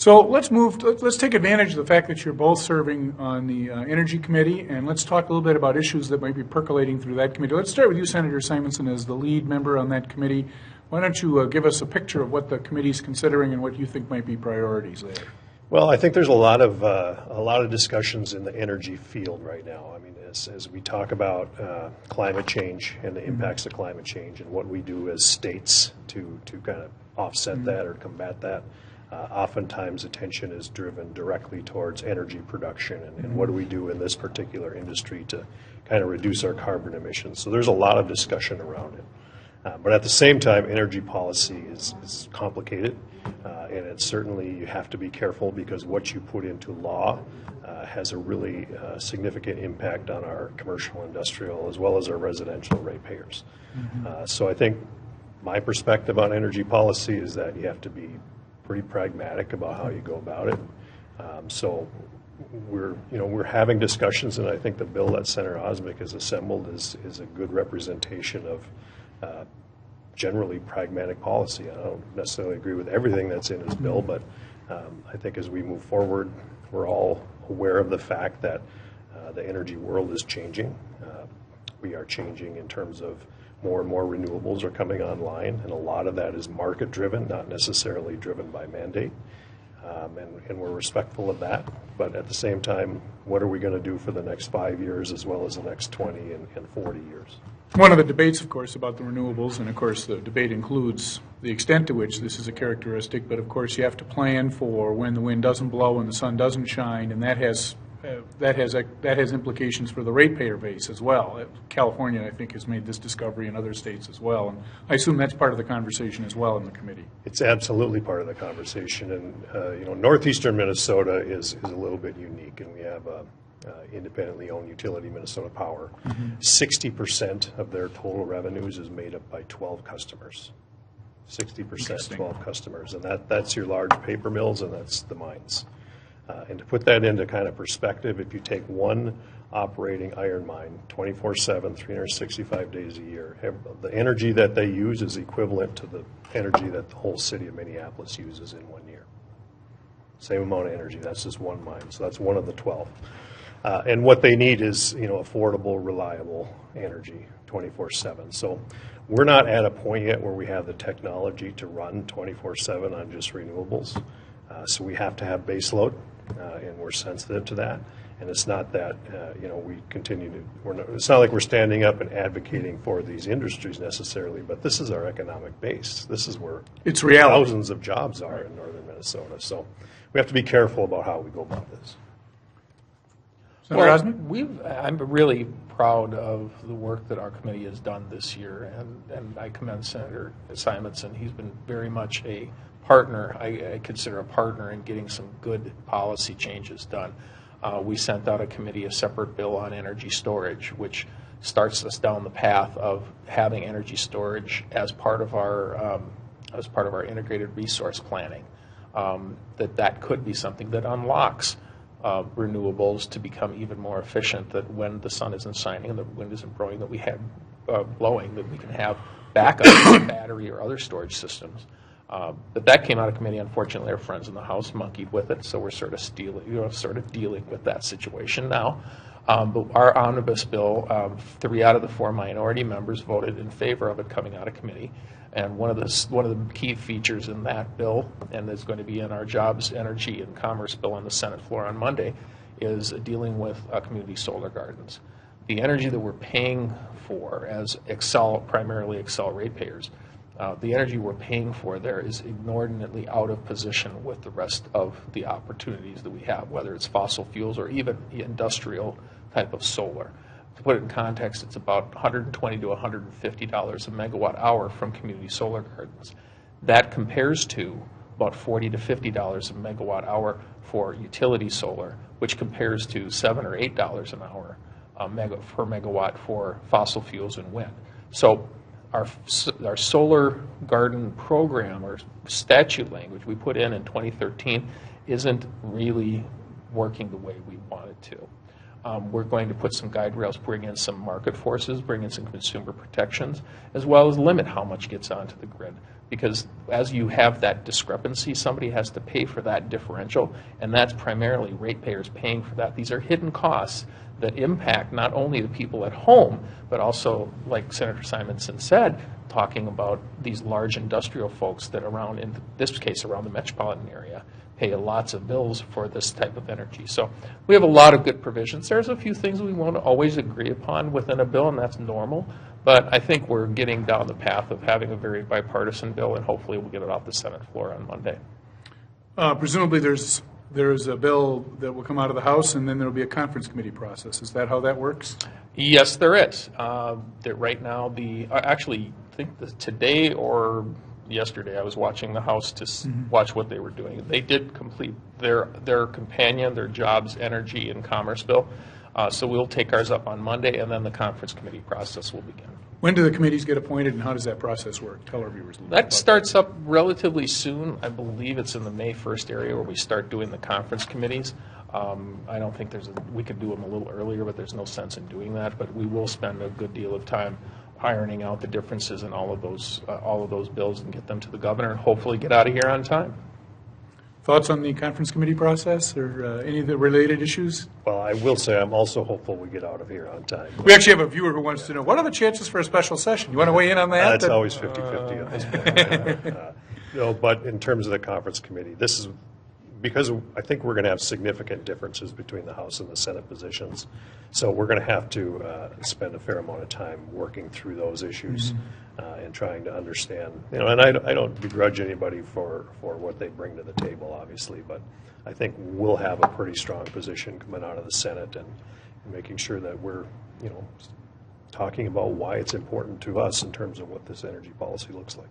So let's take advantage of the fact that you're both serving on the Energy Committee, and let's talk a little bit about issues that might be percolating through that committee. Let's start with you, Senator Simonson, as the lead member on that committee. Why don't you give us a picture of what the committee's considering and what you think might be priorities there? Well, I think there's a lot of discussions in the energy field right now. I mean, as we talk about climate change and the impacts of climate change and what we do as states to kind of offset that or combat that. Oftentimes attention is driven directly towards energy production and what do we do in this particular industry to kind of reduce our carbon emissions. So there's a lot of discussion around it. But at the same time, energy policy is complicated, and it's certainly, you have to be careful because what you put into law has a really significant impact on our commercial, industrial, as well as our residential ratepayers. So I think my perspective on energy policy is that you have to be pretty pragmatic about how you go about it. So we're having discussions, and I think the bill that Senator Osmick has assembled is a good representation of generally pragmatic policy. I don't necessarily agree with everything that's in his bill, but I think as we move forward, we're all aware of the fact that the energy world is changing. We are changing in terms of more and more renewables are coming online, and a lot of that is market-driven, not necessarily driven by mandate. And we're respectful of that. But at the same time, what are we going to do for the next 5 years as well as the next 20 and 40 years? One of the debates, of course, about the renewables, and of course the debate includes the extent to which this is a characteristic, but of course you have to plan for when the wind doesn't blow and the sun doesn't shine, and that has implications for the ratepayer base as well. California, I think, has made this discovery in other states as well, and I assume that's part of the conversation as well in the committee. It's absolutely part of the conversation, and northeastern Minnesota is a little bit unique, and we have a independently owned utility, Minnesota Power. 60% of their total revenues is made up by 12 customers. 60%, 12 customers, and that's your large paper mills, and that's the mines. And to put that into kind of perspective, if you take one operating iron mine 24/7, 365 days a year, the energy that they use is equivalent to the energy that the whole city of Minneapolis uses in 1 year. Same amount of energy. That's just one mine. So that's one of the 12. And what they need is affordable, reliable energy 24/7. So we're not at a point yet where we have the technology to run 24/7 on just renewables. So we have to have base load, and we're sensitive to that. And it's not that we continue to. It's not like we're standing up and advocating for these industries necessarily, but this is our economic base. This is where it's reality. Thousands of jobs are in northern Minnesota. So we have to be careful about how we go about this. Well, I'm really proud of the work that our committee has done this year, and I commend Senator Simonson. He's been very much a partner, I consider a partner in getting some good policy changes done. We sent out a separate bill on energy storage, which starts us down the path of having energy storage as part of our integrated resource planning. That could be something that unlocks renewables to become even more efficient, that when the sun isn't shining and the wind isn't blowing, that we have blowing, that we can have backup battery or other storage systems. But that came out of committee. Unfortunately, our friends in the House monkeyed with it, so we're sort of dealing with that situation now. But our omnibus bill, 3 out of the 4 minority members voted in favor of it coming out of committee. And one of the key features in that bill, and is going to be in our Jobs, Energy, and Commerce bill on the Senate floor on Monday, is dealing with community solar gardens. The energy that we're paying for as primarily Xcel ratepayers, the energy we're paying for there is inordinately out of position with the rest of the opportunities that we have, whether it's fossil fuels or even industrial type of solar. To put it in context, it's about $120 to $150 a megawatt hour from community solar gardens. That compares to about $40 to $50 a megawatt hour for utility solar, which compares to $7 or $8 an hour per megawatt for fossil fuels and wind. So our solar garden program, or statute language we put in 2013, isn't really working the way we want it to. We're going to put some guide rails, bring in some market forces, bring in some consumer protections, as well as limit how much gets onto the grid. Because as you have that discrepancy, somebody has to pay for that differential, and that's primarily ratepayers paying for that. These are hidden costs that impact not only the people at home, but also, like Senator Simonson said, talking about these large industrial folks that around, in this case, around the metropolitan area, pay lots of bills for this type of energy. So we have a lot of good provisions. There's a few things we won't always agree upon within a bill, and that's normal. But I think we're getting down the path of having a very bipartisan bill, and hopefully we'll get it off the Senate floor on Monday. Presumably there's a bill that will come out of the House, and then there will be a conference committee process. Is that how that works? Yes, there is. That right now, actually, I think today or yesterday, I was watching the House to watch what they were doing. They did complete their companion, their Jobs, Energy, and Commerce bill. So we'll take ours up on Monday, and then the conference committee process will begin. When do the committees get appointed, and how does that process work? Tell our viewers a little bit That about starts up relatively soon. I believe it's in the May 1st area where we start doing the conference committees. I don't think we could do them a little earlier, but there's no sense in doing that. But we will spend a good deal of time ironing out the differences in all of those bills and get them to the governor and hopefully get out of here on time. Thoughts on the conference committee process or any of the related issues? Well, I will say I'm also hopeful we get out of here on time. We actually have a viewer who wants to know, what are the chances for a special session? You want to weigh in on that? It's always 50-50 on this one. No, but in terms of the conference committee, this is because I think we're going to have significant differences between the House and the Senate positions. So we're going to have to spend a fair amount of time working through those issues and trying to understand. And I don't begrudge anybody for what they bring to the table, obviously, but I think we'll have a pretty strong position coming out of the Senate and making sure that we're, talking about why it's important to us in terms of what this energy policy looks like.